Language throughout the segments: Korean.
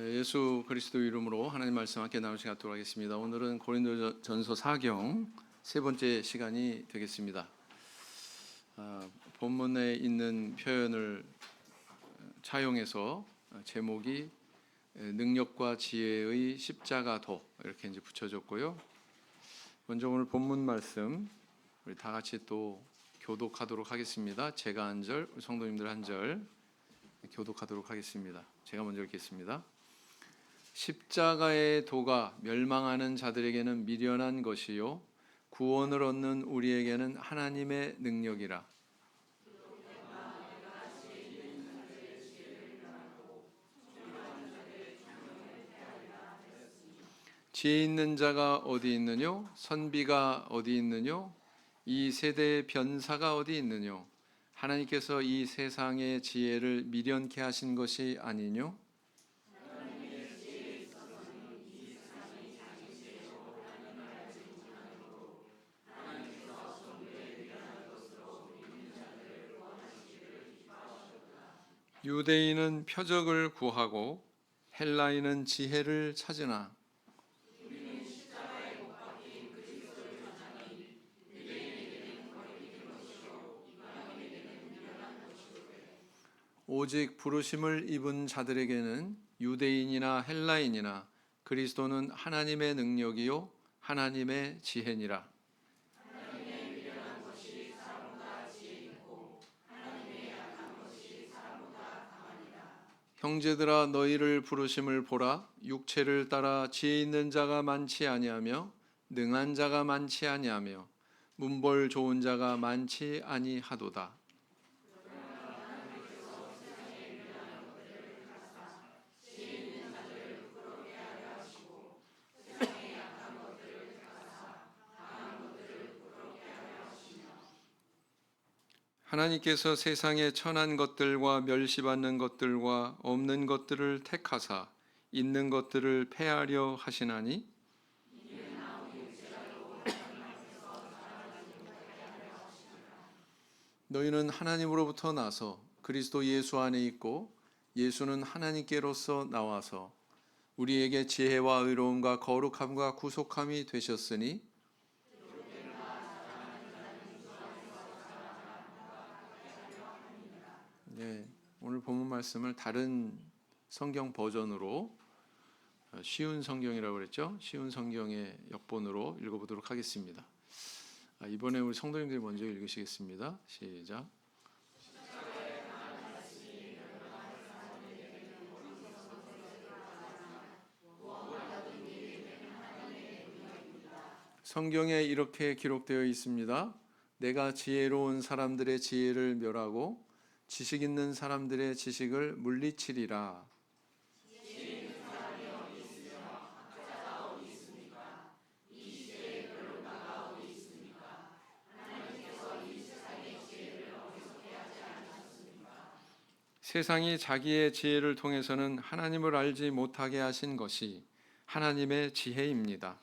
예수 그리스도 이름으로 하나님 말씀 함께 나누시 갖도록 하겠습니다. 오늘은 고린도전서 4경 세 번째 시간이 되겠습니다. 본문에 있는 표현을 차용해서 제목이 능력과 지혜의 십자가도 이렇게 이제 붙여졌고요. 먼저 오늘 본문 말씀 우리 다 같이 또 교독하도록 하겠습니다. 제가 한 절, 성도님들 한 절 교독하도록 하겠습니다. 제가 먼저 읽겠습니다. 십자가의 도가 멸망하는 자들에게는 미련한 것이요 구원을 얻는 우리에게는 하나님의 능력이라. 지혜 있는 자가 어디 있느뇨? 선비가 어디 있느뇨? 이 세대의 변사가 어디 있느뇨? 하나님께서 이 세상의 지혜를 미련케 하신 것이 아니뇨? 유대인은 표적을 구하고 헬라인은 지혜를 찾으나 오직 부르심을 입은 자들에게는 유대인이나 헬라인이나 그리스도는 하나님의 능력이요 하나님의 지혜니라. 형제들아 너희를 부르심을 보라. 육체를 따라 지혜 있는 자가 많지 아니하며 능한 자가 많지 아니하며 문벌 좋은 자가 많지 아니하도다. 하나님께서 세상에 천한 것들과 멸시받는 것들과 없는 것들을 택하사 있는 것들을 폐하려 하시나니 너희는 하나님으로부터 나서 그리스도 예수 안에 있고 예수는 하나님께로서 나와서 우리에게 지혜와 의로움과 거룩함과 구속함이 되셨으니 네, 오늘 본문 말씀을 다른 성경 버전으로 쉬운 성경이라고 그랬죠? 쉬운 성경의 역본으로 읽어보도록 하겠습니다. 이번에 우리 성도님들이 먼저 읽으시겠습니다. 시작. 성경에 이렇게 기록되어 있습니다. 내가 지혜로운 사람들의 지혜를 멸하고 지식 있는 사람들의 지식을 물리치리라. 세상이 자기의 지혜를 통해서는 하나님을 알지 못하게 하신 것이 하나님의 지혜입니다.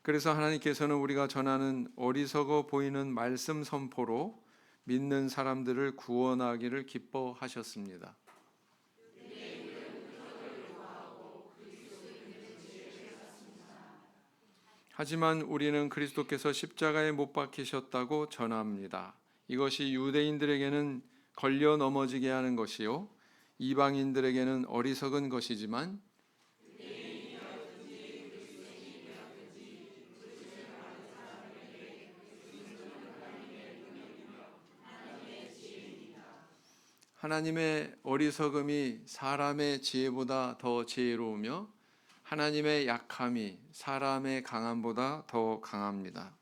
그래서 하나님께서는 우리가 전하는 어리석어 보이는 말씀 선포로 믿는 사람들을 구원하기를 기뻐하셨습니다. 하지만 우리는 그리스도께서 십자가에 못 박히셨다고 전합니다. 이것이 유대인들에게는 걸려 넘어지게 하는 것이요 이방인들에게는 어리석은 것이지만 하나님의 어리석음이 사람의 지혜보다 더 지혜로우며 하나님의 약함이 사람의 강함보다 더 강합니다.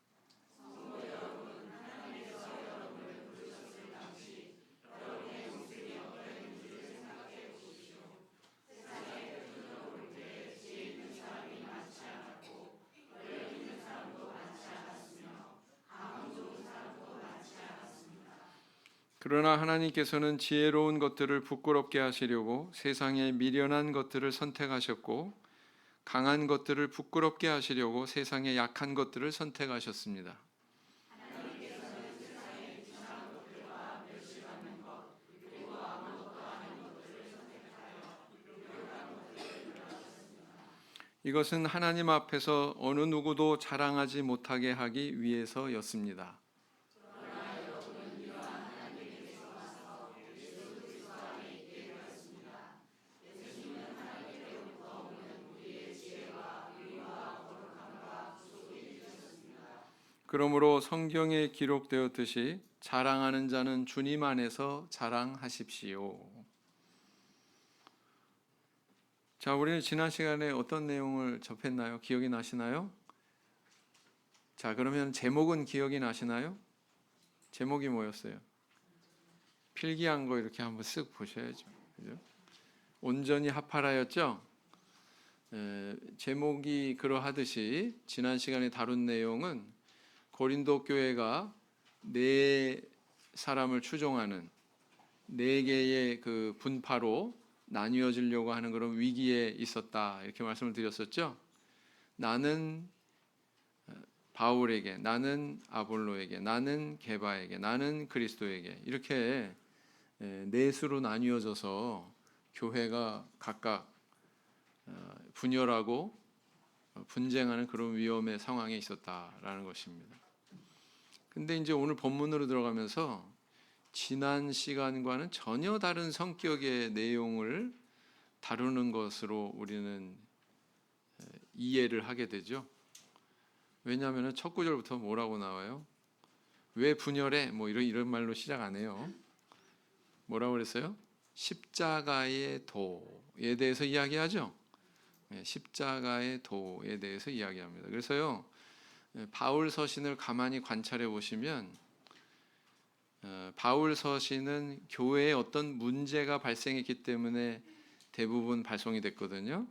그러나 하나님께서는 지혜로운 것들을 부끄럽게 하시려고 세상의 미련한 것들을 선택하셨고 강한 것들을 부끄럽게 하시려고 세상의 약한 것들을 선택하셨습니다. 이것은 하나님 앞에서 어느 누구도 자랑하지 못하게 하기 위해서였습니다. 그러므로 성경에 기록되었듯이 자랑하는 자는 주님 안에서 자랑하십시오. 자, 우리는 지난 시간에 어떤 내용을 접했나요? 기억이 나시나요? 자, 그러면 제목은 기억이 나시나요? 제목이 뭐였어요? 필기한 거 이렇게 한번 쓱 보셔야죠. 그죠? 온전히 합하라였죠? 제목이 그러하듯이 지난 시간에 다룬 내용은 고린도 교회가 네 사람을 추종하는 네 개의 그 분파로 나뉘어지려고 하는 그런 위기에 있었다, 이렇게 말씀을 드렸었죠. 나는 바울에게, 나는 아볼로에게, 나는 게바에게, 나는 그리스도에게, 이렇게 네 수로 나뉘어져서 교회가 각각 분열하고 분쟁하는 그런 위험의 상황에 있었다라는 것입니다. 근데 이제 오늘 본문으로 들어가면서 지난 시간과는 전혀 다른 성격의 내용을 다루는 것으로 우리는 이해를 하게 되죠. 왜냐하면 첫 구절부터 뭐라고 나와요? 왜 분열해? 뭐 이런 말로 시작 안 해요. 뭐라고 그랬어요? 십자가의 도에 대해서 이야기하죠. 십자가의 도에 대해서 이야기합니다. 그래서요, 바울 서신을 가만히 관찰해 보시면 바울 서신은 교회에 어떤 문제가 발생했기 때문에 대부분 발송이 됐거든요.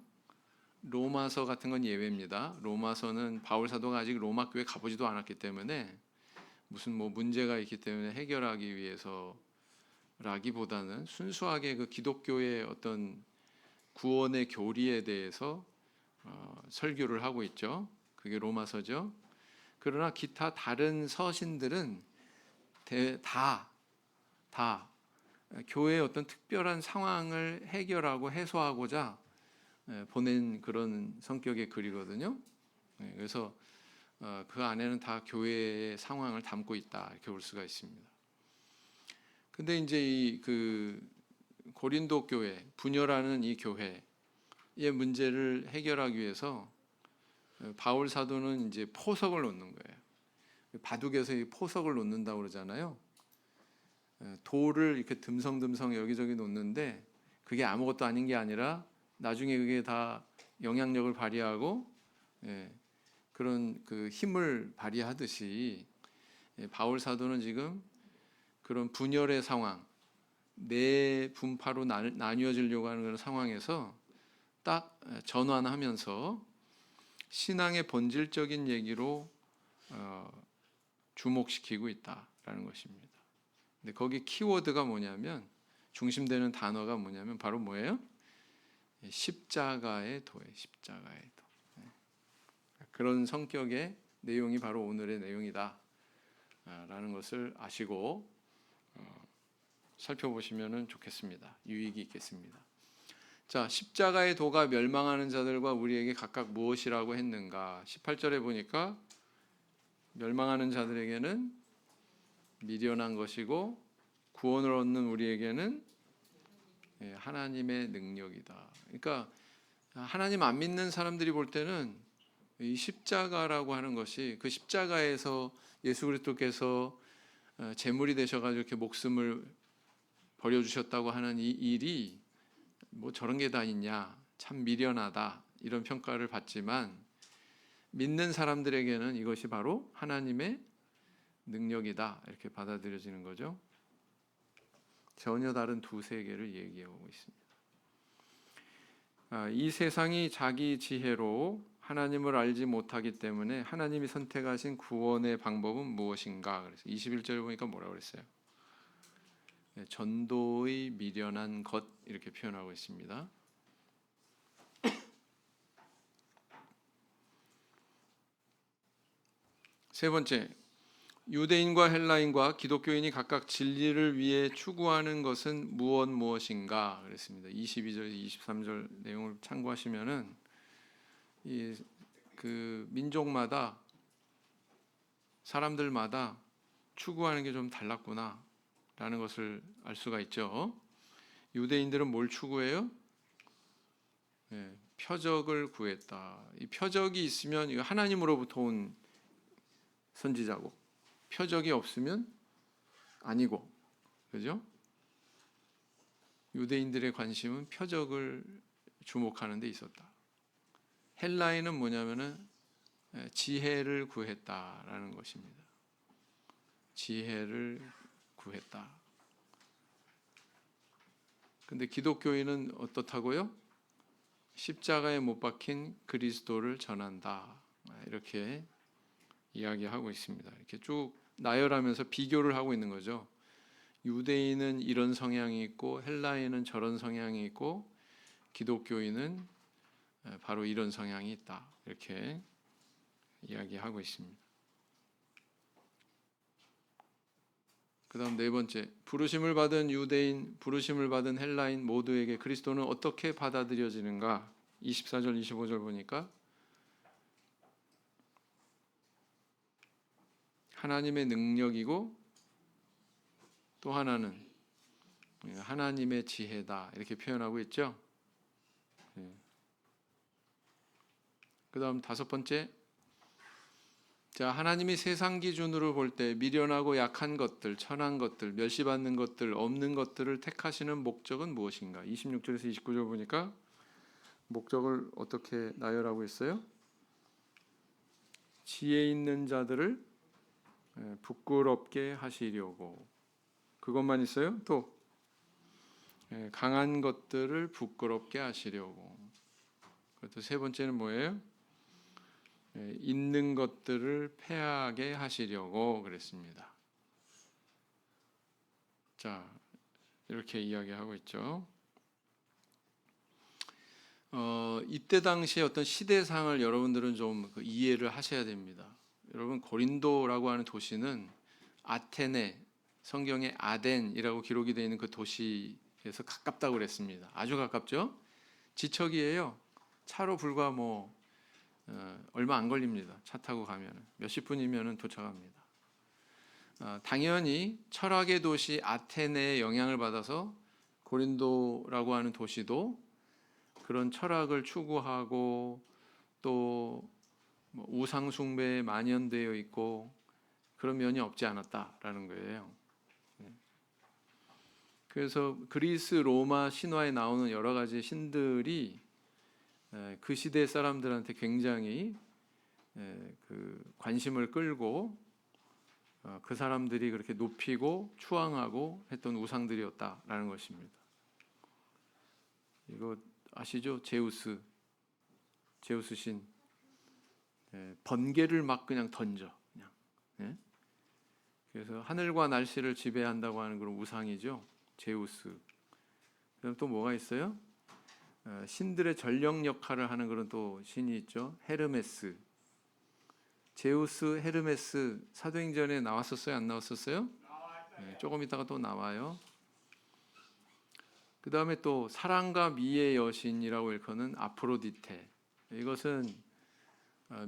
로마서 같은 건 예외입니다. 로마서는 바울 사도가 아직 로마 교회 가보지도 않았기 때문에 무슨 뭐 문제가 있기 때문에 해결하기 위해서라기보다는 순수하게 그 기독교의 어떤 구원의 교리에 대해서 설교를 하고 있죠. 그게 로마서죠. 그러나 기타 다른 서신들은 다 교회의 어떤 특별한 상황을 해결하고 해소하고자 보낸 그런 성격의 글이거든요. 그래서 그 안에는 다 교회의 상황을 담고 있다, 이렇게 볼 수가 있습니다. 근데 이제 이 그 고린도 교회, 분열하는 이 교회의 문제를 해결하기 위해서 바울 사도는 이제 포석을 놓는 거예요. 바둑에서 이 포석을 놓는다고 그러잖아요. 돌을 이렇게 듬성듬성 여기저기 놓는데 그게 아무것도 아닌 게 아니라 나중에 그게 다 영향력을 발휘하고 그런 그 힘을 발휘하듯이 바울 사도는 지금 그런 분열의 상황, 네 분파로 나뉘어지려고 하는 그런 상황에서 딱 전환하면서 신앙의 본질적인 얘기로 주목시키고 있다라는 것입니다. 근데 거기 키워드가 뭐냐면, 중심되는 단어가 뭐냐면 바로 뭐예요? 십자가의 도예요. 십자가의 도. 그런 성격의 내용이 바로 오늘의 내용이다 라는 것을 아시고 살펴보시면 좋겠습니다. 유익이 있겠습니다. 자, 십자가의 도가 멸망하는 자들과 우리에게 각각 무엇이라고 했는가? 18절에 보니까 멸망하는 자들에게는 미련한 것이고 구원을 얻는 우리에게는 하나님의 능력이다. 그러니까 하나님 안 믿는 사람들이 볼 때는 이 십자가라고 하는 것이, 그 십자가에서 예수 그리스도께서 제물이 되셔가지고 이렇게 목숨을 버려주셨다고 하는 이 일이 뭐 저런 게 다 있냐, 참 미련하다, 이런 평가를 받지만 믿는 사람들에게는 이것이 바로 하나님의 능력이다, 이렇게 받아들여지는 거죠. 전혀 다른 두 세계를 얘기하고 있습니다. 이 세상이 자기 지혜로 하나님을 알지 못하기 때문에 하나님이 선택하신 구원의 방법은 무엇인가? 그래서 21절에 보니까 뭐라고 그랬어요? 전도의 미련한 것, 이렇게 표현하고 있습니다. 세 번째, 유대인과 헬라인과 기독교인이 각각 진리를 위해 추구하는 것은 무엇인가 그랬습니다. 22절, 23절 내용을 참고하시면은 그 민족마다 사람들마다 추구하는 게 좀 달랐구나라는 것을 알 수가 있죠. 유대인들은 뭘 추구해요? 표적을 구했다. 이 표적이 있으면 이거 하나님으로부터 온 선지자고, 표적이 없으면 아니고, 그죠? 유대인들의 관심은 표적을 주목하는 데 있었다. 헬라인은 뭐냐면은 지혜를 구했다라는 것입니다. 지혜를 구했다. 근데 기독교인은 어떻다고요? 십자가에 못 박힌 그리스도를 전한다. 이렇게 이야기하고 있습니다. 이렇게 쭉 나열하면서 비교를 하고 있는 거죠. 유대인은 이런 성향이 있고 헬라인은 저런 성향이 있고 기독교인은 바로 이런 성향이 있다. 이렇게 이야기하고 있습니다. 그 다음 네 번째, 부르심을 받은 유대인, 부르심을 받은 헬라인 모두에게 그리스도는 어떻게 받아들여지는가? 24절, 25절 보니까 하나님의 능력이고 또 하나는 하나님의 지혜다. 이렇게 표현하고 있죠. 그 다음 다섯 번째, 자, 하나님이 세상 기준으로 볼 때 미련하고 약한 것들, 천한 것들, 멸시받는 것들, 없는 것들을 택하시는 목적은 무엇인가? 26절에서 29절 보니까 목적을 어떻게 나열하고 있어요? 지혜 있는 자들을 부끄럽게 하시려고. 그것만 있어요? 또 강한 것들을 부끄럽게 하시려고. 또 세 번째는 뭐예요? 있는 것들을 패하게 하시려고 그랬습니다. 자, 이렇게 이야기하고 있죠. 이때 당시에 어떤 시대상을 여러분들은 좀 이해를 하셔야 됩니다. 여러분, 고린도라고 하는 도시는 아테네, 성경에 아덴이라고 기록이 되어 있는 그 도시에서 가깝다고 그랬습니다. 아주 가깝죠. 지척이에요. 차로 불과 얼마 안 걸립니다. 차 타고 가면 몇십 분이면 도착합니다. 당연히 철학의 도시 아테네의 영향을 받아서 고린도라고 하는 도시도 그런 철학을 추구하고 또 우상 숭배에 만연되어 있고 그런 면이 없지 않았다라는 거예요. 그래서 그리스 로마 신화에 나오는 여러 가지 신들이 그 시대 사람들한테 굉장히 그 관심을 끌고 그 사람들이 그렇게 높이고 추앙하고 했던 우상들이었다라는 것입니다. 이거 아시죠? 제우스 신. 번개를 막 그냥 던져. 그냥. 그래서 하늘과 날씨를 지배한다고 하는 그런 우상이죠. 제우스. 그럼 또 뭐가 있어요? 신들의 전령 역할을 하는 그런 또 신이 있죠. 헤르메스. 제우스, 헤르메스 사도행전에 나왔었어요? 안 나왔었어요? 조금 있다가 또 나와요. 그 다음에 또 사랑과 미의 여신이라고 일컫는 아프로디테. 이것은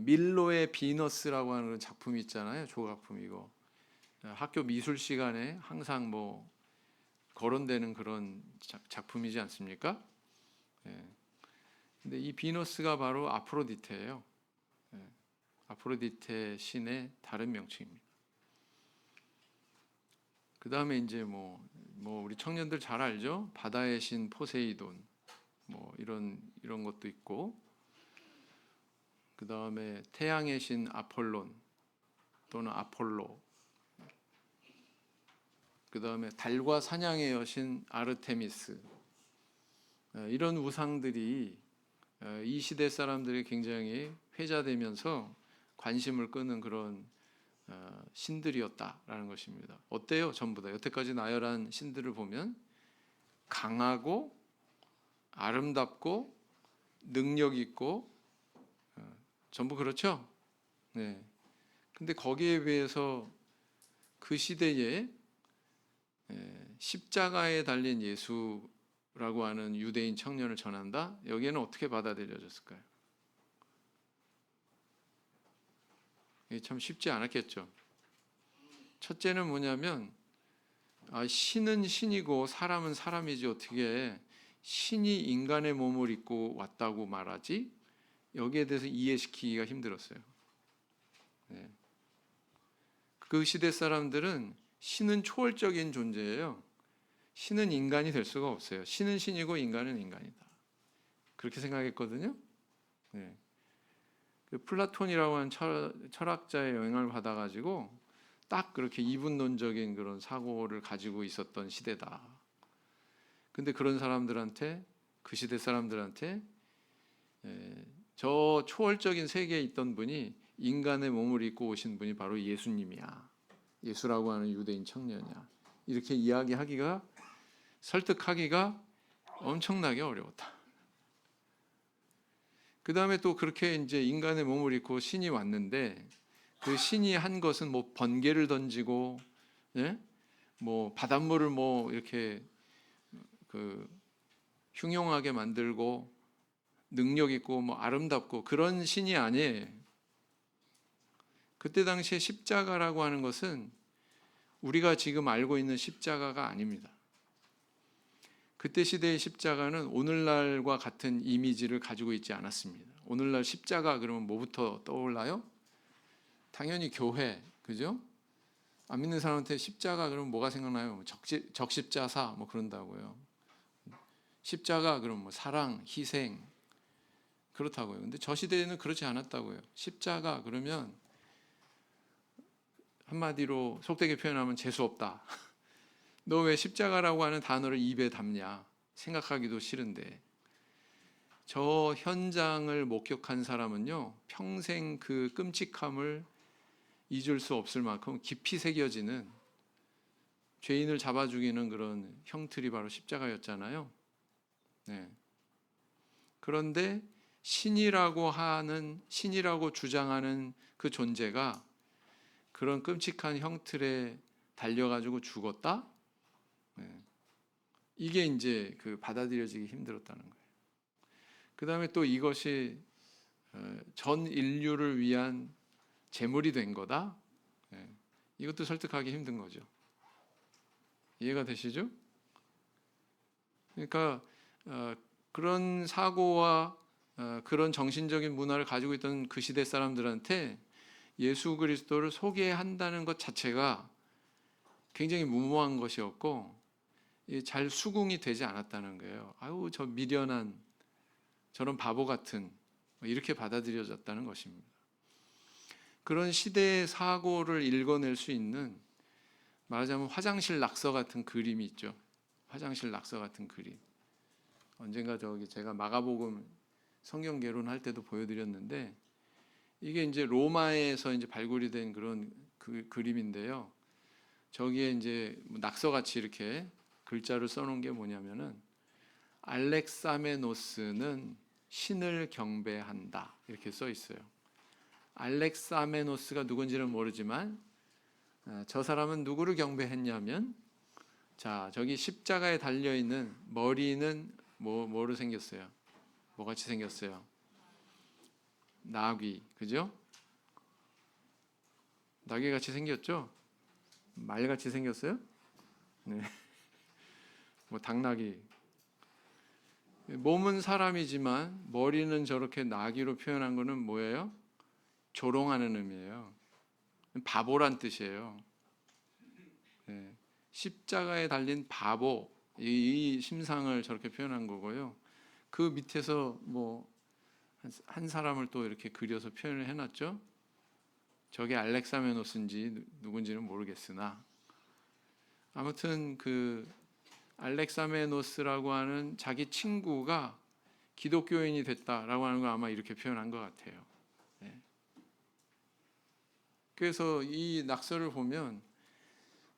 밀로의 비너스라고 하는 작품이 있잖아요. 조각품이고 학교 미술 시간에 항상 거론되는 그런 작품이지 않습니까? 근데 이 비너스가 바로 아프로디테예요. 아프로디테 신의 다른 명칭입니다. 그 다음에 이제 우리 청년들 잘 알죠? 바다의 신 포세이돈, 이런 것도 있고, 그 다음에 태양의 신 아폴론 또는 아폴로, 그 다음에 달과 사냥의 여신 아르테미스, 이런 우상들이 이 시대 사람들이 굉장히 회자되면서 관심을 끄는 그런 신들이었다라는 것입니다. 어때요? 전부 다 여태까지 나열한 신들을 보면 강하고 아름답고 능력 있고 전부 그렇죠? 네. 근데 거기에 비해서 그 시대에 십자가에 달린 예수라고 하는 유대인 청년을 전한다? 여기에는 어떻게 받아들여졌을까요? 이게 참 쉽지 않았겠죠. 첫째는 뭐냐면 신은 신이고 사람은 사람이지 어떻게 신이 인간의 몸을 입고 왔다고 말하지? 여기에 대해서 이해시키기가 힘들었어요. 네. 그 시대 사람들은 신은 초월적인 존재예요. 신은 인간이 될 수가 없어요. 신은 신이고 인간은 인간이다. 그렇게 생각했거든요. 네. 그 플라톤이라고 하는 철학자의 영향을 받아가지고 딱 그렇게 이분론적인 그런 사고를 가지고 있었던 시대다. 근데 그런 사람들한테, 그 시대 사람들한테 저 초월적인 세계에 있던 분이 인간의 몸을 입고 오신 분이 바로 예수님이야. 예수라고 하는 유대인 청년이야. 이렇게 이야기하기가, 설득하기가 엄청나게 어려웠다. 그 다음에 또 그렇게 이제 인간의 몸을 입고 신이 왔는데 그 신이 한 것은 뭐 번개를 던지고, 예? 뭐 바닷물을 뭐 이렇게 그 흉용하게 만들고 능력 있고 뭐 아름답고 그런 신이 아니에요. 그때 당시에 십자가라고 하는 것은 우리가 지금 알고 있는 십자가가 아닙니다. 그때 시대의 십자가는 오늘날과 같은 이미지를 가지고 있지 않았습니다. 오늘날 십자가 그러면 뭐부터 떠올라요? 당연히 교회, 그죠? 안 믿는 사람한테 십자가 그러면 뭐가 생각나요? 적십자사 뭐 그런다고요. 십자가 그러면 뭐 사랑, 희생 그렇다고요. 근데 저 시대에는 그렇지 않았다고요. 십자가 그러면 한마디로 속되게 표현하면 재수 없다. 너 왜 십자가라고 하는 단어를 입에 담냐? 생각하기도 싫은데. 저 현장을 목격한 사람은요, 평생 그 끔찍함을 잊을 수 없을 만큼 깊이 새겨지는, 죄인을 잡아 죽이는 그런 형틀이 바로 십자가였잖아요. 네. 그런데 신이라고 주장하는 그 존재가 그런 끔찍한 형틀에 달려가지고 죽었다? 네. 이게 이제 그 받아들여지기 힘들었다는 거예요. 그 다음에 또 이것이 전 인류를 위한 제물이 된 거다? 네. 이것도 설득하기 힘든 거죠. 이해가 되시죠? 그러니까 그런 사고와 그런 정신적인 문화를 가지고 있던 그 시대 사람들한테 예수 그리스도를 소개한다는 것 자체가 굉장히 무모한 것이었고 잘 수긍이 되지 않았다는 거예요. 아유, 저 미련한 저런 바보 같은, 이렇게 받아들여졌다는 것입니다. 그런 시대의 사고를 읽어낼 수 있는, 말하자면 화장실 낙서 같은 그림이 있죠. 화장실 낙서 같은 그림. 언젠가 제가 마가복음 성경 개론할 때도 보여드렸는데, 이게 이제 로마에서 이제 발굴이 된 그런 그림인데요. 저기에 이제 낙서같이 이렇게 글자를 써놓은 게 뭐냐면은 알렉사메노스는 신을 경배한다 이렇게 써 있어요. 알렉사메노스가 누군지는 모르지만 저 사람은 누구를 경배했냐면, 자 저기 십자가에 달려 있는 머리는 뭐로 생겼어요? 뭐같이 생겼어요? 나귀, 그죠? 나귀같이 생겼죠? 말같이 생겼어요? 네. 뭐 당나귀. 몸은 사람이지만 머리는 저렇게 나귀로 표현한 거는 뭐예요? 조롱하는 의미예요. 바보란 뜻이에요. 네. 십자가에 달린 바보, 이 심상을 저렇게 표현한 거고요. 그 밑에서 뭐 한 사람을 또 이렇게 그려서 표현을 해놨죠. 저게 알렉사메노스인지 누군지는 모르겠으나 아무튼 그 알렉사메노스라고 하는 자기 친구가 기독교인이 됐다라고 하는 거 아마 이렇게 표현한 것 같아요. 네. 그래서 이 낙서를 보면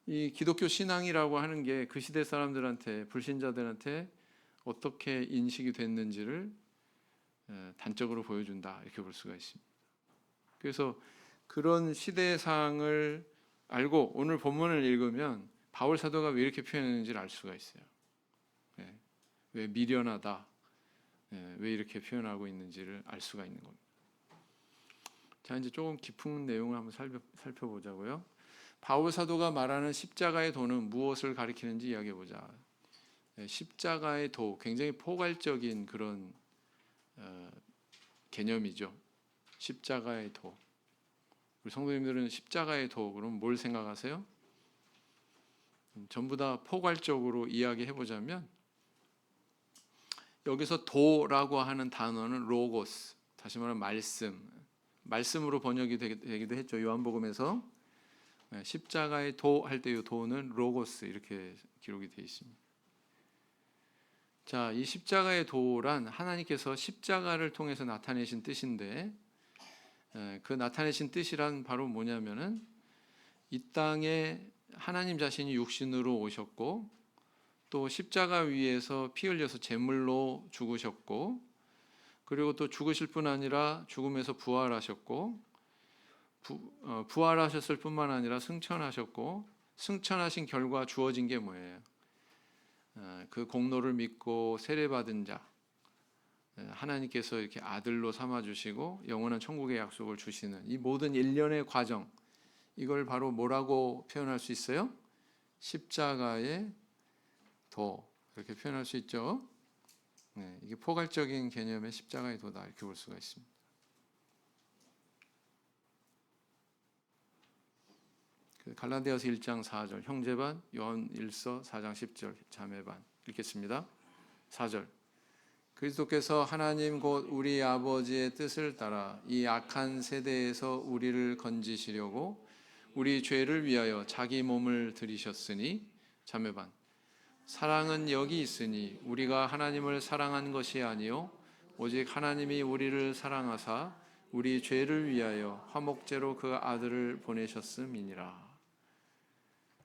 이 기독교 신앙이라고 하는 게 그 시대 사람들한테, 불신자들한테 어떻게 인식이 됐는지를 단적으로 보여준다 이렇게 볼 수가 있습니다. 그래서 그런 시대상을 알고 오늘 본문을 읽으면 바울 사도가 왜 이렇게 표현했는지를 알 수가 있어요. 네. 왜 미련하다, 왜 이렇게 표현하고 있는지를 알 수가 있는 겁니다. 자, 이제 조금 깊은 내용을 한번 살펴보자고요. 바울 사도가 말하는 십자가의 도는 무엇을 가리키는지 이야기해 보자. 십자가의 도, 굉장히 포괄적인 그런 개념이죠. 십자가의 도. 우리 성도님들은 십자가의 도 그럼 뭘 생각하세요? 전부 다 포괄적으로 이야기해 보자면 여기서 도라고 하는 단어는 로고스, 다시 말하면 말씀으로 번역이 되기도 했죠. 요한복음에서 십자가의 도 할 때 이 도는 로고스 이렇게 기록이 되어 있습니다. 자, 이 십자가의 도란 하나님께서 십자가를 통해서 나타내신 뜻인데 그 나타내신 뜻이란 바로 뭐냐면은 이 땅에 하나님 자신이 육신으로 오셨고 또 십자가 위에서 피 흘려서 제물로 죽으셨고 그리고 또 죽으실 뿐 아니라 죽음에서 부활하셨고 부활하셨을 뿐만 아니라 승천하셨고 승천하신 결과 주어진 게 뭐예요? 그 공로를 믿고 세례받은 자 하나님께서 이렇게 아들로 삼아주시고 영원한 천국의 약속을 주시는 이 모든 일련의 과정, 이걸 바로 뭐라고 표현할 수 있어요? 십자가의 도, 이렇게 표현할 수 있죠. 이게 포괄적인 개념의 십자가의 도다 이렇게 볼 수가 있습니다. 갈라디아서 1장 4절 형제반, 요한일서 4장 10절 자매반 읽겠습니다. 4절 그리스도께서 하나님 곧 우리 아버지의 뜻을 따라 이 악한 세대에서 우리를 건지시려고 우리 죄를 위하여 자기 몸을 들이셨으니 자매반 사랑은 여기 있으니 우리가 하나님을 사랑한 것이 아니요 오직 하나님이 우리를 사랑하사 우리 죄를 위하여 화목제로 그 아들을 보내셨음이니라.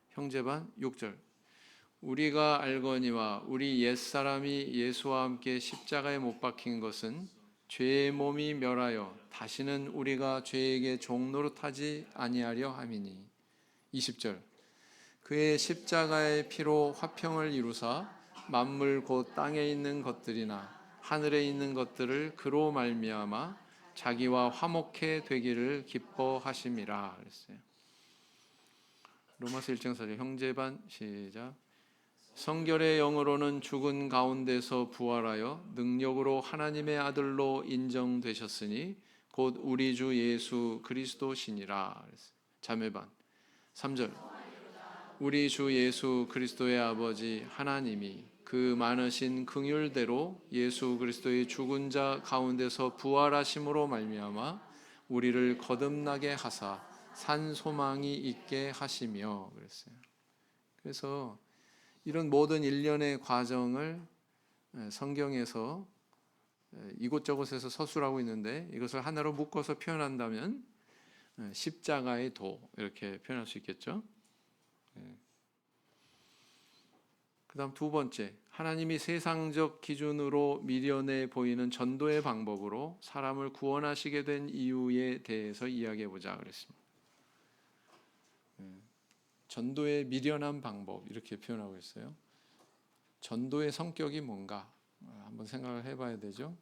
형제반 6절 우리가 알거니와 우리 옛사람이 예수와 함께 십자가에 못 박힌 것은 죄의 몸이 멸하여 다시는 우리가 죄에게 종노릇하지 아니하려 함이니. 20절 그의 십자가의 피로 화평을 이루사 만물 곧 땅에 있는 것들이나 하늘에 있는 것들을 그로 말미암아 자기와 화목해 되기를 기뻐하심이라 그랬어요. 로마서 1장 4절 형제반 시작 성결의 영으로는 죽은 가운데서 부활하여 능력으로 하나님의 아들로 인정되셨으니 곧 우리 주 예수 그리스도시니라. 자매반 3절 우리 주 예수 그리스도의 아버지 하나님이 그 많으신 긍휼대로 예수 그리스도의 죽은 자 가운데서 부활하심으로 말미암아 우리를 거듭나게 하사 산 소망이 있게 하시며 그랬어요. 그래서 이런 모든 일련의 과정을 성경에서 이곳저곳에서 서술하고 있는데 이것을 하나로 묶어서 표현한다면 십자가의 도 이렇게 표현할 수 있겠죠. 그 다음 두 번째 하나님이 세상적 기준으로 미련해 보이는 전도의 방법으로 사람을 구원하시게 된 이유에 대해서 이야기해 보자 그랬습니다. 전도의 미련한 방법 이렇게 표현하고 있어요. 전도의 성격이 뭔가 한번 생각을 해봐야 되죠.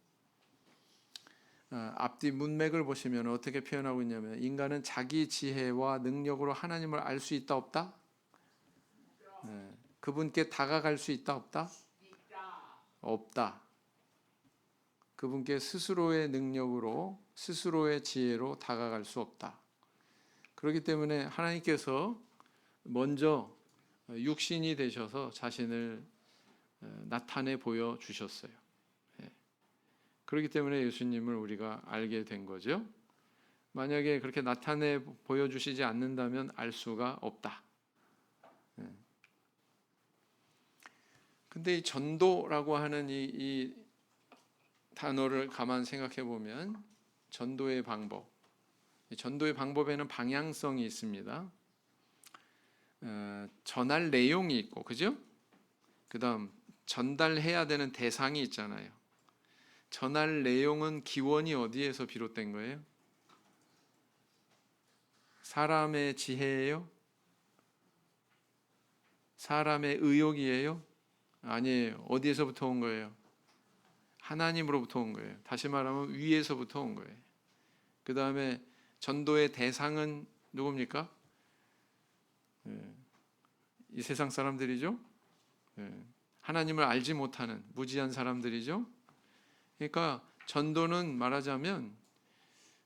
앞뒤 문맥을 보시면 어떻게 표현하고 있냐면 인간은 자기 지혜와 능력으로 하나님을 알 수 있다 없다? 그분께 다가갈 수 있다 없다? 없다. 그분께 스스로의 능력으로 스스로의 지혜로 다가갈 수 없다. 그렇기 때문에 하나님께서 먼저 육신이 되셔서 자신을 나타내 보여주셨어요. 그렇기 때문에 예수님을 우리가 알게 된 거죠. 만약에 그렇게 나타내 보여주시지 않는다면 알 수가 없다. 근데 이 전도라고 하는 이 단어를 가만 생각해 보면 전도의 방법에는 방향성이 있습니다. 전할 내용이 있고, 그죠? 그 다음 전달해야 되는 대상이 있잖아요. 전할 내용은 기원이 어디에서 비롯된 거예요? 사람의 지혜예요? 사람의 의욕이에요? 아니에요. 어디에서부터 온 거예요? 하나님으로부터 온 거예요. 다시 말하면 위에서부터 온 거예요. 그 다음에 전도의 대상은 누굽니까? 이 세상 사람들이죠. 하나님을 알지 못하는 무지한 사람들이죠. 그러니까 전도는 말하자면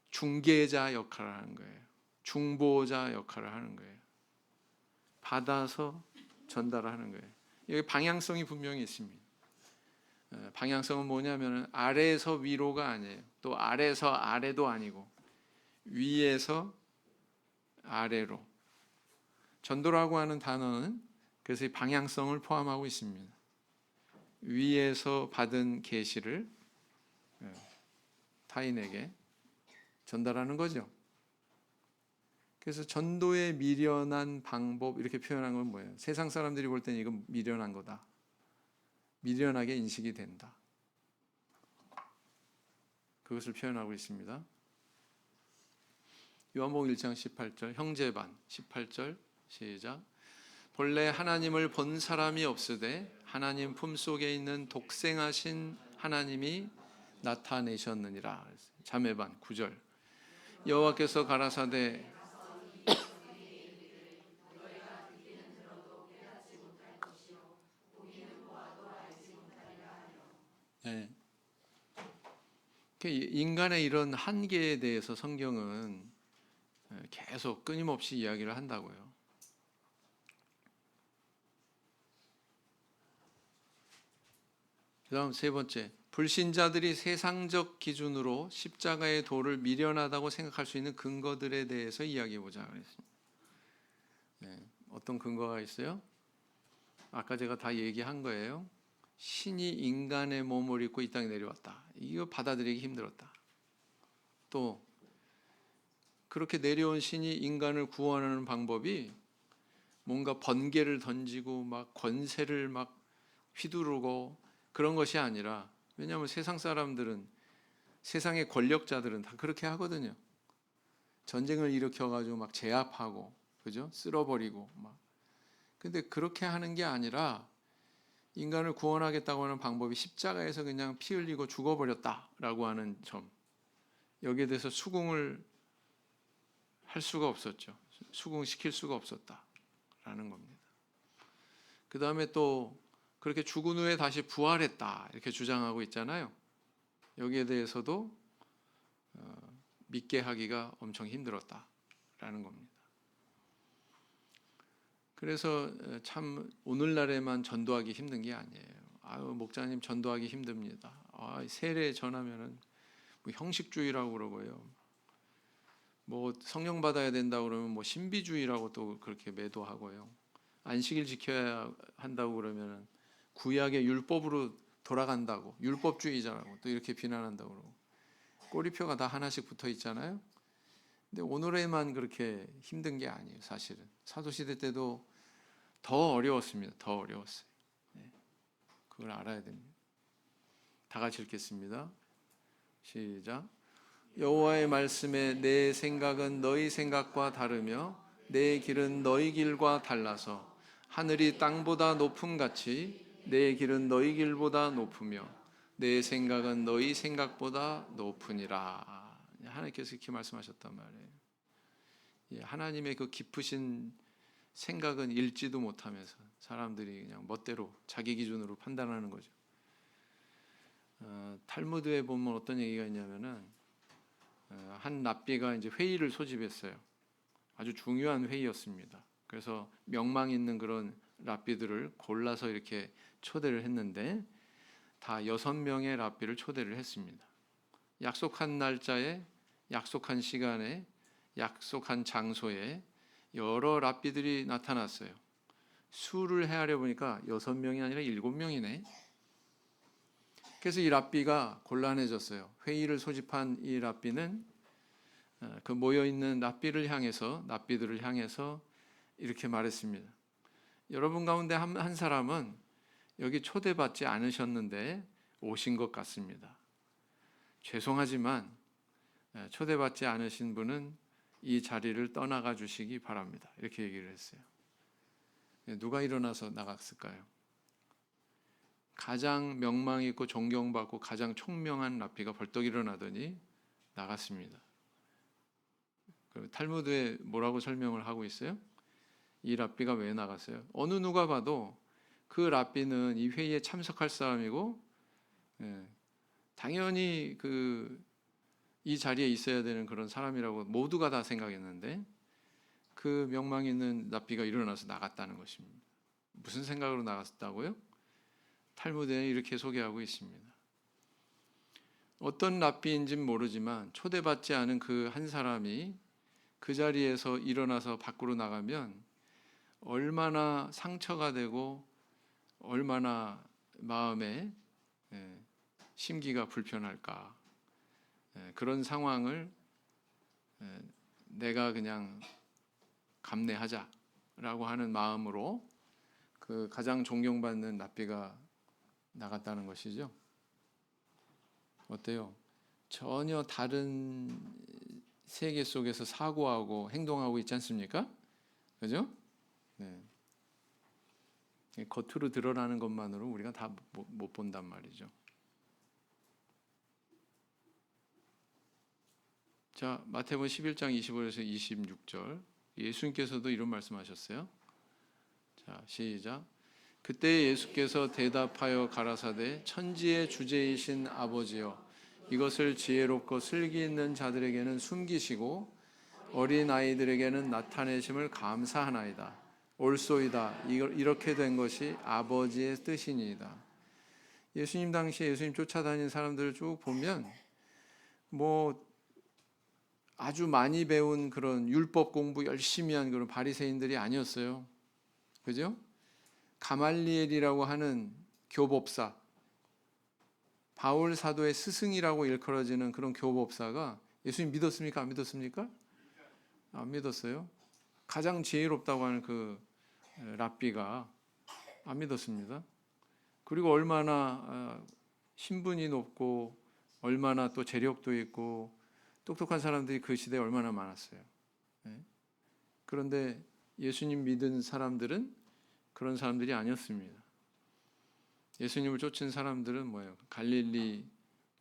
중개자 역할을 하는 거예요. 중보자 역할을 하는 거예요. 받아서 전달하는 거예요. 여기 방향성이 분명히 있습니다. 방향성은 뭐냐면 아래에서 위로가 아니에요. 또 아래에서 아래도 아니고 위에서 아래로. 전도라고 하는 단어는 그래서 이 방향성을 포함하고 있습니다. 위에서 받은 계시를 타인에게 전달하는 거죠. 그래서 전도의 미련한 방법 이렇게 표현한 건 뭐예요? 세상 사람들이 볼 때는 이건 미련한 거다. 미련하게 인식이 된다. 그것을 표현하고 있습니다. 요한복음 1장 18절 형제반 18절 시작. 본래 하나님을 본 사람이 없으되 하나님 품속에 있는 독생하신 하나님이 나타내셨느니라. 자매반 9절 여호와께서 가라사대 네. 인간의 이런 한계에 대해서 성경은 계속 끊임없이 이야기를 한다고요. 그다음 세 번째, 불신자들이 세상적 기준으로 십자가의 도를 미련하다고 생각할 수 있는 근거들에 대해서 이야기해 보자 그랬습니다. 어떤 근거가 있어요? 아까 제가 다 얘기한 거예요. 신이 인간의 몸을 입고 이 땅에 내려왔다. 이거 받아들이기 힘들었다. 또 그렇게 내려온 신이 인간을 구원하는 방법이 뭔가 번개를 던지고 막 권세를 막 휘두르고 그런 것이 아니라, 왜냐하면 세상 사람들은, 세상의 권력자들은 다 그렇게 하거든요. 전쟁을 일으켜가지고 막 제압하고, 그죠? 쓸어버리고 막. 근데 그렇게 하는 게 아니라 인간을 구원하겠다고 하는 방법이 십자가에서 그냥 피 흘리고 죽어버렸다라고 하는 점. 여기에 대해서 수긍을 할 수가 없었죠. 수긍시킬 수가 없었다라는 겁니다. 그 다음에 또 그렇게 죽은 후에 다시 부활했다 이렇게 주장하고 있잖아요. 여기에 대해서도 믿게 하기가 엄청 힘들었다라는 겁니다. 그래서 참 오늘날에만 전도하기 힘든 게 아니에요. 아유, 목사님 전도하기 힘듭니다. 세례 전하면은 뭐 형식주의라고 그러고요. 뭐 성령 받아야 된다고 그러면 뭐 신비주의라고 또 그렇게 매도하고요. 안식일 지켜야 한다고 그러면은 구약의 율법으로 돌아간다고, 율법주의자라고 또 이렇게 비난한다고 그러고, 꼬리표가 다 하나씩 붙어 있잖아요. 근데 오늘에만 그렇게 힘든 게 아니에요. 사실은 사도시대 때도 더 어려웠습니다. 더 어려웠어요. 그걸 알아야 됩니다. 다 같이 읽겠습니다. 시작. 여호와의 말씀에 내 생각은 너희 생각과 다르며 내 길은 너희 길과 달라서 하늘이 땅보다 높음같이 내 길은 너희 길보다 높으며 내 생각은 너희 생각보다 높으니라. 하나님께서 이렇게 말씀하셨단 말이에요. 하나님의 그 깊으신 생각은 읽지도 못하면서 사람들이 그냥 멋대로 자기 기준으로 판단하는 거죠. 탈무드에 보면 어떤 얘기가 있냐면은 한 랍비가 이제 회의를 소집했어요. 아주 중요한 회의였습니다. 그래서 명망 있는 그런 랍비들을 골라서 이렇게 초대를 했는데 다 6명의 랍비를 초대를 했습니다. 약속한 날짜에, 약속한 시간에, 약속한 장소에 여러 랍비들이 나타났어요. 수를 헤아려 보니까 6명이 아니라 7명이네. 그래서 이 랍비가 곤란해졌어요. 회의를 소집한 이 랍비는 그 모여있는 랍비들을 향해서 이렇게 말했습니다. 여러분 가운데 한 사람은 여기 초대받지 않으셨는데 오신 것 같습니다. 죄송하지만 초대받지 않으신 분은 이 자리를 떠나가 주시기 바랍니다. 이렇게 얘기를 했어요. 누가 일어나서 나갔을까요? 가장 명망 있고 존경받고 가장 총명한 랍비가 벌떡 일어나더니 나갔습니다. 탈무드에 뭐라고 설명을 하고 있어요? 이 랍비가 왜 나갔어요? 어느 누가 봐도 그 랍비는 이 회의에 참석할 사람이고, 당연히 이 자리에 있어야 되는 그런 사람이라고 모두가 다 생각했는데, 그 명망 있는 랍비가 일어나서 나갔다는 것입니다. 무슨 생각으로 나갔다고요? 탈무드에 이렇게 소개하고 있습니다. 어떤 랍비인지는 모르지만 초대받지 않은 그 한 사람이 그 자리에서 일어나서 밖으로 나가면 얼마나 상처가 되고 얼마나 마음에 심기가 불편할까. 그런 상황을 내가 그냥 감내하자라고 하는 마음으로 그 가장 존경받는 랍비가 나갔다는 것이죠. 어때요? 전혀 다른 세계 속에서 사고하고 행동하고 있지 않습니까? 그죠? 네. 겉으로 드러나는 것만으로 우리가 다 못 본단 말이죠. 자, 마태복음 11장 25절에서 26절. 예수님께서도 이런 말씀하셨어요. 자, 시작. 그때 예수께서 대답하여 가라사대 천지의 주제이신 아버지여 이것을 지혜롭고 슬기 있는 자들에게는 숨기시고 어린 아이들에게는 나타내심을 감사하나이다. 옳소이다. 이렇게 된 것이 아버지의 뜻이니이다. 예수님 당시에 예수님 쫓아다닌 사람들을 쭉 보면 뭐 아주 많이 배운 그런 율법 공부 열심히 한 그런 바리새인들이 아니었어요. 그죠? 가말리엘이라고 하는 교법사, 바울 사도의 스승이라고 일컬어지는 그런 교법사가 예수님 믿었습니까? 안 믿었습니까? 안 믿었어요. 가장 지혜롭다고 하는 그 랍비가 안 믿었습니다. 그리고 얼마나 신분이 높고 얼마나 또 재력도 있고 똑똑한 사람들이 그 시대에 얼마나 많았어요. 그런데 예수님 믿은 사람들은 그런 사람들이 아니었습니다. 예수님을 쫓은 사람들은 뭐예요? 갈릴리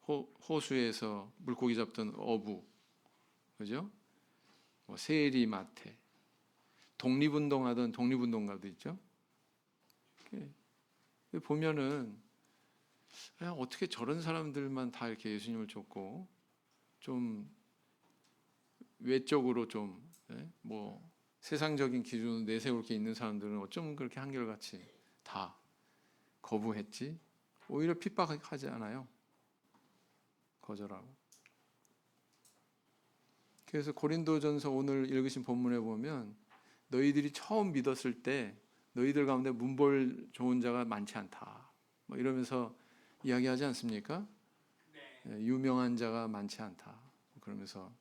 호수에서 물고기 잡던 어부, 그죠? 세리 마태, 독립운동하던 독립운동가도 있죠. 보면은 어떻게 저런 사람들만 다 이렇게 예수님을 쫓고 좀 외적으로 좀 세상적인 기준으로 내세울 게 있는 사람들은 어쩜 그렇게 한결같이 다 거부했지? 오히려 핍박하지 않아요. 거절하고. 그래서 고린도전서 오늘 읽으신 본문에 보면 너희들이 처음 믿었을 때 너희들 가운데 문벌 좋은 자가 많지 않다. 뭐 이러면서 이야기하지 않습니까? 유명한 자가 많지 않다. 그러면서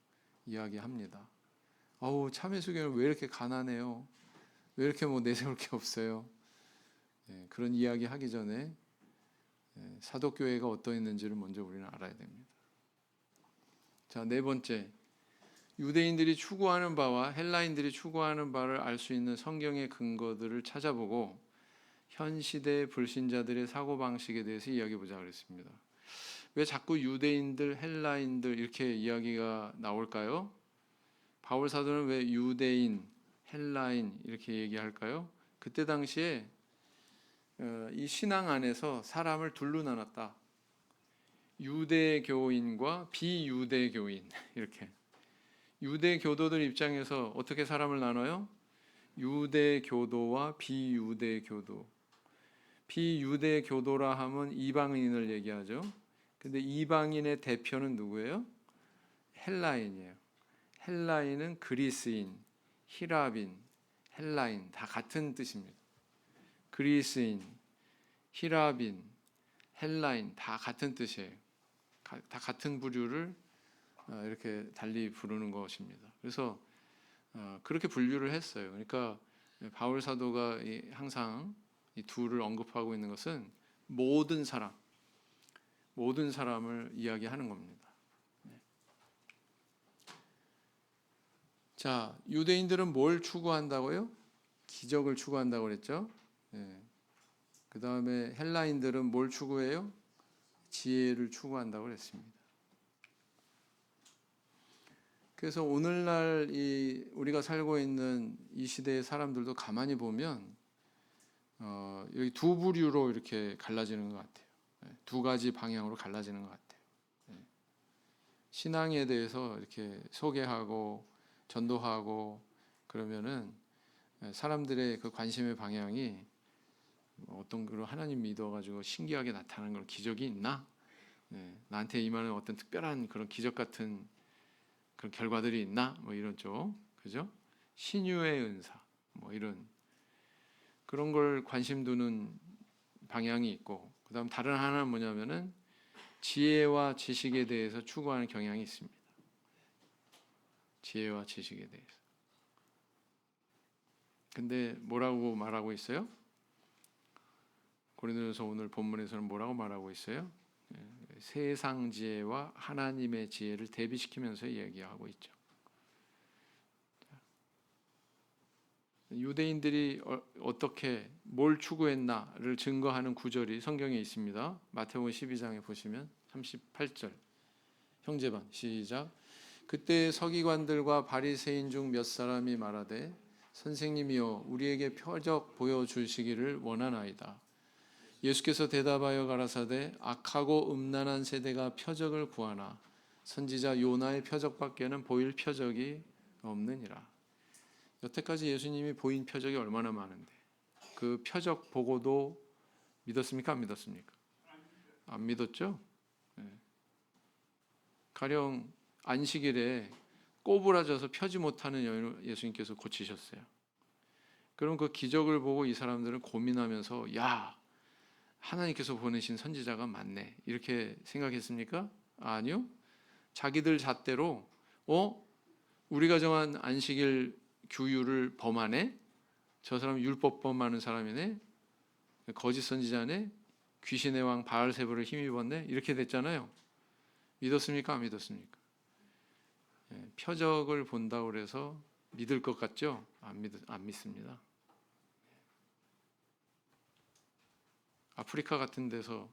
이야기합니다. 어우, 참회수교는 왜 이렇게 가난해요? 왜 이렇게 내세울 게 없어요? 그런 이야기 하기 전에 사도교회가 어떠했는지를 먼저 우리는 알아야 됩니다. 자, 네 번째. 유대인들이 추구하는 바와 헬라인들이 추구하는 바를 알 수 있는 성경의 근거들을 찾아보고 현 시대 불신자들의 사고방식에 대해서 이야기해 보자 그랬습니다. 왜 자꾸 유대인들, 헬라인들 이렇게 이야기가 나올까요? 바울 사도는 왜 유대인, 헬라인 이렇게 얘기할까요? 그때 당시에 이 신앙 안에서 사람을 둘로 나눴다. 유대교인과 비유대교인 이렇게. 유대교도들 입장에서 어떻게 사람을 나눠요? 유대교도와 비유대교도. 비유대교도라 하면 이방인을 얘기하죠. 근데 이방인의 대표는 누구예요? 헬라인이에요. 헬라인은 그리스인, 히랍인, 헬라인 다 같은 뜻입니다. 그리스인, 히랍인, 헬라인 다 같은 뜻이에요. 다 같은 부류를 이렇게 달리 부르는 것입니다. 그래서 그렇게 분류를 했어요. 그러니까 바울 사도가 항상 이 둘을 언급하고 있는 것은 모든 사람을 이야기하는 겁니다. 자, 유대인들은 뭘 추구한다고요? 기적을 추구한다고 그랬죠. 그 다음에 헬라인들은 뭘 추구해요? 지혜를 추구한다고 그랬습니다. 그래서 오늘날 우리가 살고 있는 이 시대의 사람들도 가만히 보면 여기 두 부류로 이렇게 갈라지는 것 같아요. 두 가지 방향으로 갈라지는 것 같아요. 신앙에 대해서 이렇게 소개하고 전도하고 그러면은 사람들의 그 관심의 방향이 어떤 그런 하나님 믿어가지고 신기하게 나타나는 그런 기적이 있나? 나한테 임하는 어떤 특별한 그런 기적 같은 그런 결과들이 있나? 뭐 이런 쪽, 그죠? 신유의 은사, 뭐 이런 그런 걸 관심 두는 방향이 있고, 그다음 다른 하나는 뭐냐면은 지혜와 지식에 대해서 추구하는 경향이 있습니다. 지혜와 지식에 대해서. 근데 뭐라고 말하고 있어요? 고린도전서 오늘 본문에서는 뭐라고 말하고 있어요? 세상 지혜와 하나님의 지혜를 대비시키면서 얘기하고 있죠. 유대인들이 어떻게 뭘 추구했나를 증거하는 구절이 성경에 있습니다. 마태복음 12장에 보시면 38절 형제반 시작. 그때 서기관들과 바리새인 중 몇 사람이 말하되 선생님이여 우리에게 표적 보여주시기를 원하나이다. 예수께서 대답하여 가라사대 악하고 음란한 세대가 표적을 구하나 선지자 요나의 표적밖에는 보일 표적이 없느니라. 여태까지 예수님이 보인 표적이 얼마나 많은데 그 표적 보고도 믿었습니까? 안 믿었습니까? 안 믿었죠? 가령 안식일에 꼬부라져서 펴지 못하는 여인을 예수님께서 고치셨어요. 그럼 그 기적을 보고 이 사람들은 고민하면서 야, 하나님께서 보내신 선지자가 맞네 이렇게 생각했습니까? 아니요. 자기들 잣대로 우리가 정한 안식일 규율을 범하네. 저 사람 율법 범하는 사람이네. 거짓 선지자네. 귀신의 왕 바알세불을 힘입었네. 이렇게 됐잖아요. 믿었습니까? 안 믿었습니까? 표적을 본다고 그래서 믿을 것 같죠? 안 믿습니다. 아프리카 같은 데서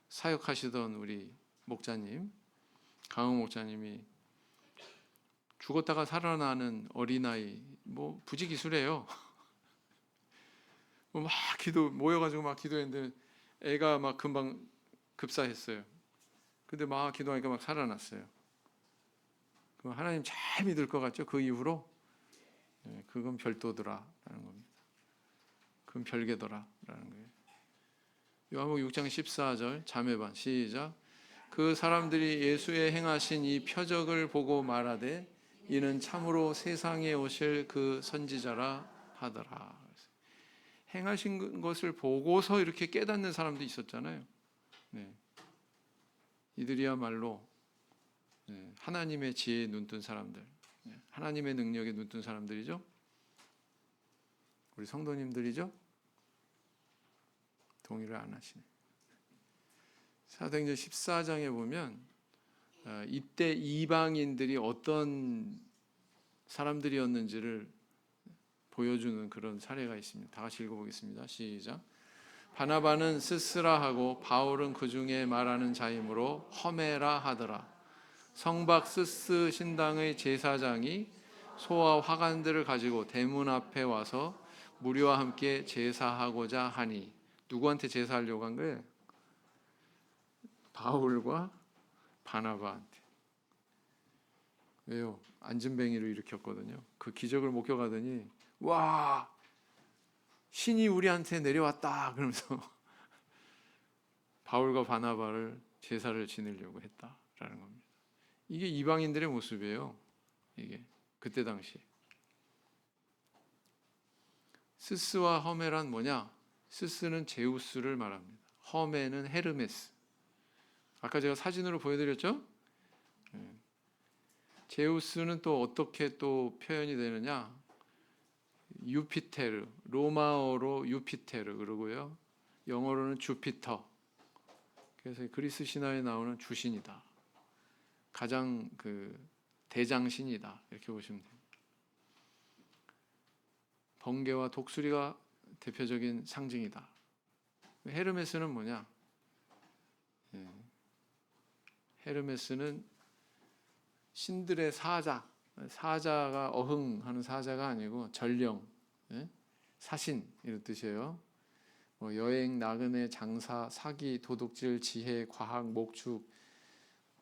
사역하시던 우리 목자님, 강흥 목자님이 죽었다가 살아나는 어린아이, 뭐 부지기수래요. 막 모여가지고 막 기도했는데 애가 막 금방 급사했어요. 근데 막 기도하니까 막 살아났어요. 그럼 하나님 잘 믿을 것 같죠? 그 이후로 그건 별도더라라는 겁니다. 그건 별개더라라는 거예요. 요한복음 6장 14절 자매반 시작. 그 사람들이 예수의 행하신 이 표적을 보고 말하되 이는 참으로 세상에 오실 그 선지자라 하더라. 행하신 것을 보고서 이렇게 깨닫는 사람도 있었잖아요. 이들이야말로 하나님의 지혜에 눈뜬 사람들, 하나님의 능력에 눈뜬 사람들이죠. 우리 성도님들이죠. 동의를 안 하시네. 사도행전 14장에 보면 이때 이방인들이 어떤 사람들이었는지를 보여주는 그런 사례가 있습니다. 다 같이 읽어보겠습니다. 시작. 바나바는 스스라 하고 바울은 그 중에 말하는 자이므로 허메라 하더라. 성박 스스 신당의 제사장이 소와 화관들을 가지고 대문 앞에 와서 무리와 함께 제사하고자 하니 누구한테 제사하려고 한 거예요? 바울과 바나바한테. 왜요? 안진뱅이를 일으켰거든요. 그 기적을 목격하더니 와, 신이 우리한테 내려왔다 그러면서 바울과 바나바를 제사를 지내려고 했다라는 겁니다. 이게 이방인들의 모습이에요. 이게 그때 당시. 스스와 허메란 뭐냐? 스스는 제우스를 말합니다. 허메는 헤르메스. 아까 제가 사진으로 보여드렸죠? 제우스는 또 어떻게 또 표현이 되느냐? 유피테르, 로마어로 유피테르 그러고요. 영어로는 주피터. 그래서 그리스 신화에 나오는 주신이다. 가장 그 대장신이다. 이렇게 보시면 됩니다. 번개와 독수리가 대표적인 상징이다. 헤르메스는 뭐냐? 헤르메스는 신들의 사자, 사자가 어흥하는 사자가 아니고 전령, 예? 사신 이런 뜻이에요. 뭐 여행, 나그네, 장사, 사기, 도둑질, 지혜, 과학, 목축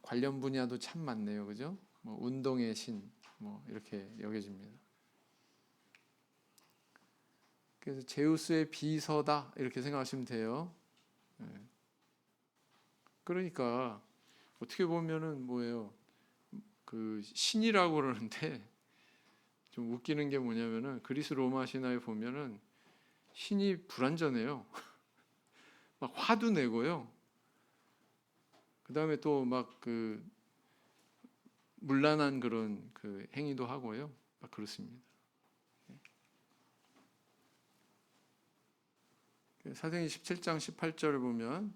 관련 분야도 참 많네요, 그죠? 뭐 운동의 신, 뭐 이렇게 여겨집니다. 그래서 제우스의 비서다 이렇게 생각하시면 돼요. 예. 그러니까 어떻게 보면은 뭐예요? 그 신이라고 그러는데 좀 웃기는 게 뭐냐면은 그리스 로마 신화에 보면은 신이 불완전해요. 막 화도 내고요. 그다음에 또 막 그 문란한 그런 그 행위도 하고요. 막 그렇습니다. 사도행전 17장 18절을 보면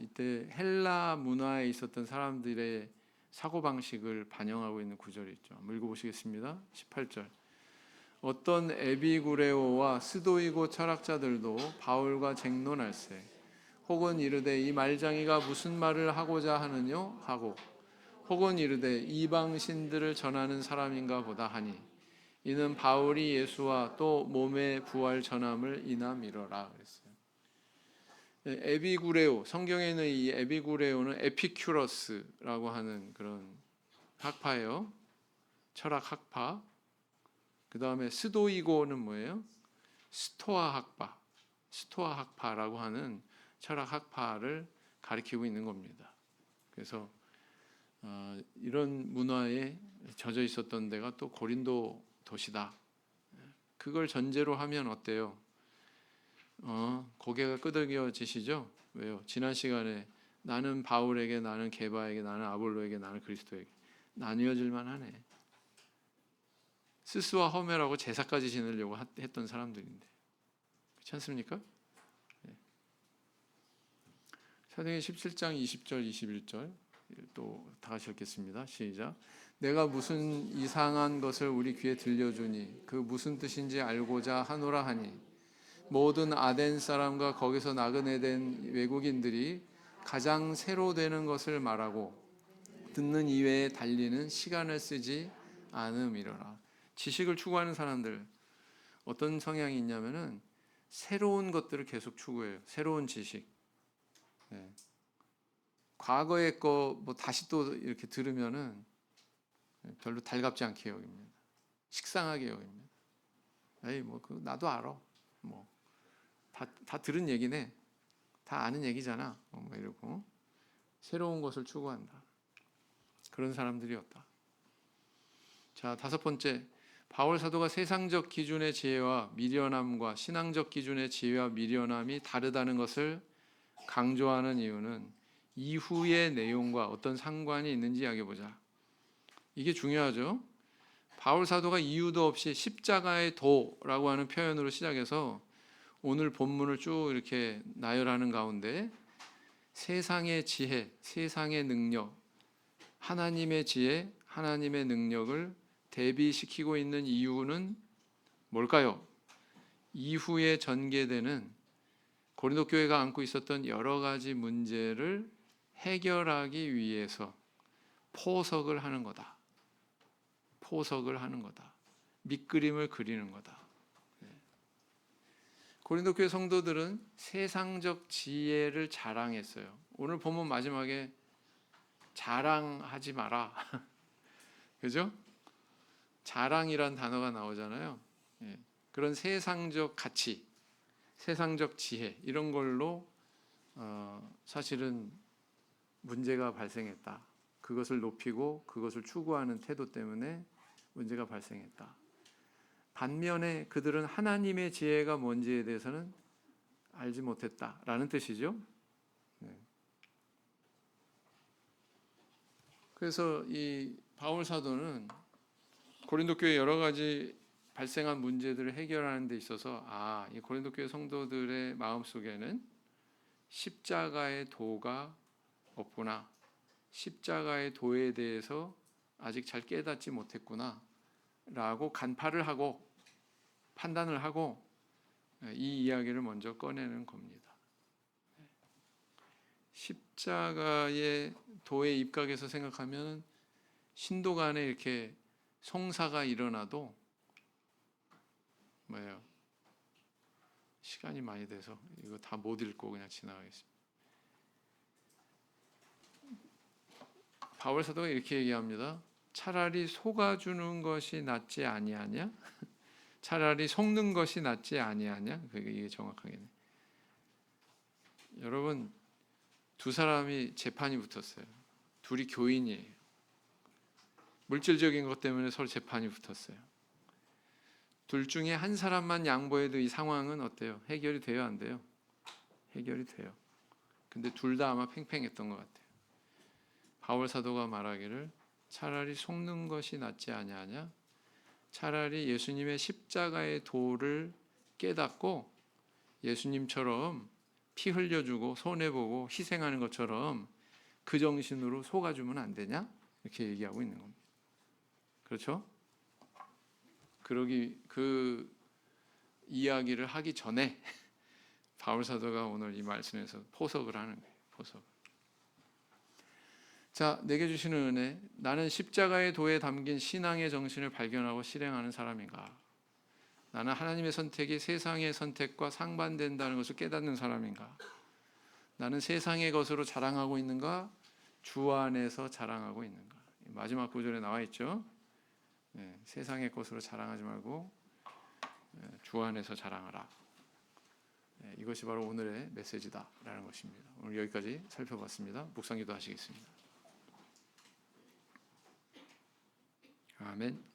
이때 헬라 문화에 있었던 사람들의 사고 방식을 반영하고 있는 구절이 있죠. 한번 읽어보시겠습니다. 18절. 어떤 에비구레오와 스도이고 철학자들도 바울과 쟁론할세. 혹은 이르되 이 말장이가 무슨 말을 하고자 하느뇨 하고 혹은 이르되 이방 신들을 전하는 사람인가 보다 하니 이는 바울이 예수와 또 몸의 부활 전함을 이나 미러라 그랬어요. 에비구레오, 성경에는 이 에비구레오는 에피큐러스라고 하는 그런 학파예요. 철학 학파. 그 다음에 스도이고는 뭐예요? 스토아 학파. 스토아 학파라고 하는 철학 학파를 가리키고 있는 겁니다. 그래서 이런 문화에 젖어 있었던 데가 또 고린도 도시다. 그걸 전제로 하면 어때요? 고개가 끄덕여지시죠? 왜요? 지난 시간에 나는 바울에게, 나는 게바에게, 나는 아볼로에게, 나는 그리스도에게 나뉘어질만 하네. 스스와 허메라고 제사까지 지내려고 했던 사람들인데 그렇지 않습니까? 네. 사도행전 17장 20절 21절 또 다 같이 읽겠습니다. 시작. 내가 무슨 이상한 것을 우리 귀에 들려주니 그 무슨 뜻인지 알고자 하노라 하니 모든 아덴 사람과 거기서 나그네된 외국인들이 가장 새로 되는 것을 말하고 듣는 이외에 달리는 시간을 쓰지 않음이로라. 지식을 추구하는 사람들 어떤 성향이 있냐면은 새로운 것들을 계속 추구해요. 새로운 지식. 네. 과거의 거 뭐 다시 또 이렇게 들으면은 별로 달갑지 않게 여깁니다. 식상하게 여깁니다. 에이 뭐 그 나도 알아. 뭐 다 들은 얘기네. 다 아는 얘기잖아. 뭐 이러고 새로운 것을 추구한다. 그런 사람들이었다. 자, 다섯 번째. 바울 사도가 세상적 기준의 지혜와 미련함과 신앙적 기준의 지혜와 미련함이 다르다는 것을 강조하는 이유는 이후의 내용과 어떤 상관이 있는지 이야기해 보자. 이게 중요하죠. 바울 사도가 이유도 없이 십자가의 도라고 하는 표현으로 시작해서 오늘 본문을 쭉 이렇게 나열하는 가운데 세상의 지혜, 세상의 능력, 하나님의 지혜, 하나님의 능력을 대비시키고 있는 이유는 뭘까요? 이후에 전개되는 고린도 교회가 안고 있었던 여러 가지 문제를 해결하기 위해서 포석을 하는 거다. 포석을 하는 거다. 밑그림을 그리는 거다. 고린도 교회 성도들은 세상적 지혜를 자랑했어요. 오늘 본문 마지막에 자랑하지 마라. 그죠? 자랑이란 단어가 나오잖아요. 그런 세상적 가치, 세상적 지혜 이런 걸로 사실은 문제가 발생했다. 그것을 높이고 그것을 추구하는 태도 때문에 문제가 발생했다. 반면에 그들은 하나님의 지혜가 뭔지에 대해서는 알지 못했다라는 뜻이죠. 그래서 이 바울 사도는 고린도 교회 여러 가지 발생한 문제들을 해결하는 데 있어서 이 고린도 교회 성도들의 마음속에는 십자가의 도가 없구나. 십자가의 도에 대해서 아직 잘 깨닫지 못했구나. 라고 간파를 하고 판단을 하고 이 이야기를 먼저 꺼내는 겁니다. 십자가의 도에 입각해서 생각하면 신도 간에 이렇게 송사가 일어나도 뭐예요? 시간이 많이 돼서 이거 다 못 읽고 그냥 지나가겠습니다. 바울 사도가 이렇게 얘기합니다. 차라리 속아주는 것이 낫지 아니하냐? 차라리 속는 것이 낫지 아니하냐? 이게 정확하게는. 여러분, 두 사람이 재판이 붙었어요. 둘이 교인이에요. 물질적인 것 때문에 서로 재판이 붙었어요. 둘 중에 한 사람만 양보해도 이 상황은 어때요? 해결이 돼요, 안 돼요? 해결이 돼요. 근데 둘 다 아마 팽팽했던 것 같아요. 바울 사도가 말하기를 차라리 속는 것이 낫지 아니하냐? 차라리 예수님의 십자가의 도를 깨닫고 예수님처럼 피 흘려주고 손해보고 희생하는 것처럼 그 정신으로 속아주면 안 되냐? 이렇게 얘기하고 있는 겁니다. 그렇죠? 그 이야기를 하기 전에 바울 사도가 오늘 이 말씀에서 포석을 하는 거예요. 포석. 자, 내게 주시는 은혜, 나는 십자가의 도에 담긴 신앙의 정신을 발견하고 실행하는 사람인가? 나는 하나님의 선택이 세상의 선택과 상반된다는 것을 깨닫는 사람인가? 나는 세상의 것으로 자랑하고 있는가? 주 안에서 자랑하고 있는가? 마지막 구절에 나와 있죠. 세상의 것으로 자랑하지 말고 주 안에서 자랑하라. 이것이 바로 오늘의 메시지다라는 것입니다. 오늘 여기까지 살펴봤습니다. 묵상기도 하시겠습니다. 아멘.